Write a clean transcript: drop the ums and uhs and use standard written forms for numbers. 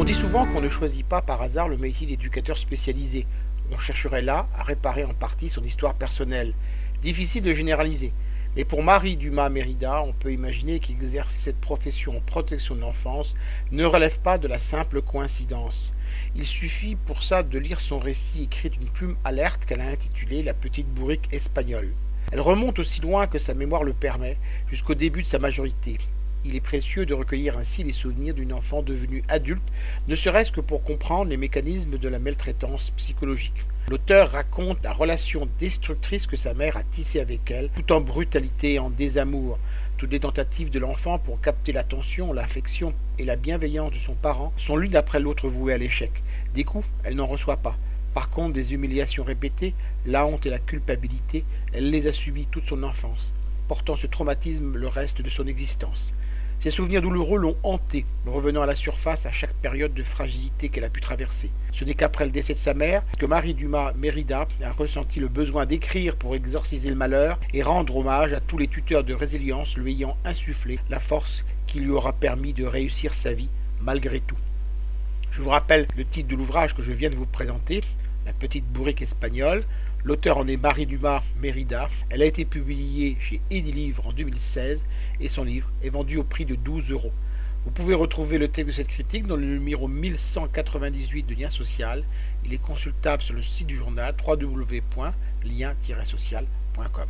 dit souvent qu'on ne choisit pas par hasard le métier d'éducateur spécialisé. On chercherait là à réparer en partie son histoire personnelle. Difficile de généraliser. Mais pour Marie Dumas Mérida, on peut imaginer qu'exercer cette profession en protection de l'enfance ne relève pas de la simple coïncidence. Il suffit pour ça de lire son récit écrit d'une plume alerte qu'elle a intitulé La petite bourrique espagnole. Elle remonte aussi loin que sa mémoire le permet, jusqu'au début de sa majorité. Il est précieux de recueillir ainsi les souvenirs d'une enfant devenue adulte, ne serait-ce que pour comprendre les mécanismes de la maltraitance psychologique. L'auteur raconte la relation destructrice que sa mère a tissée avec elle, tout en brutalité et en désamour. Toutes les tentatives de l'enfant pour capter l'attention, l'affection et la bienveillance de son parent sont l'une après l'autre vouées à l'échec. Des coups, elle n'en reçoit pas. Par contre, des humiliations répétées, la honte et la culpabilité, elle les a subies toute son enfance, portant ce traumatisme le reste de son existence. Ces souvenirs douloureux l'ont hanté, revenant à la surface à chaque période de fragilité qu'elle a pu traverser. Ce n'est qu'après le décès de sa mère que Marie Dumas Mérida a ressenti le besoin d'écrire pour exorciser le malheur et rendre hommage à tous les tuteurs de résilience lui ayant insufflé la force qui lui aura permis de réussir sa vie malgré tout. Je vous rappelle le titre de l'ouvrage que je viens de vous présenter, La petite bourrique espagnole. L'auteur en est Marie Dumas Mérida. Elle a été publiée chez Edilivre en 2016 et son livre est vendu au prix de 12 euros. Vous pouvez retrouver le texte de cette critique dans le numéro 1198 de Lien Social. Il est consultable sur le site du journal www.lien-social.com.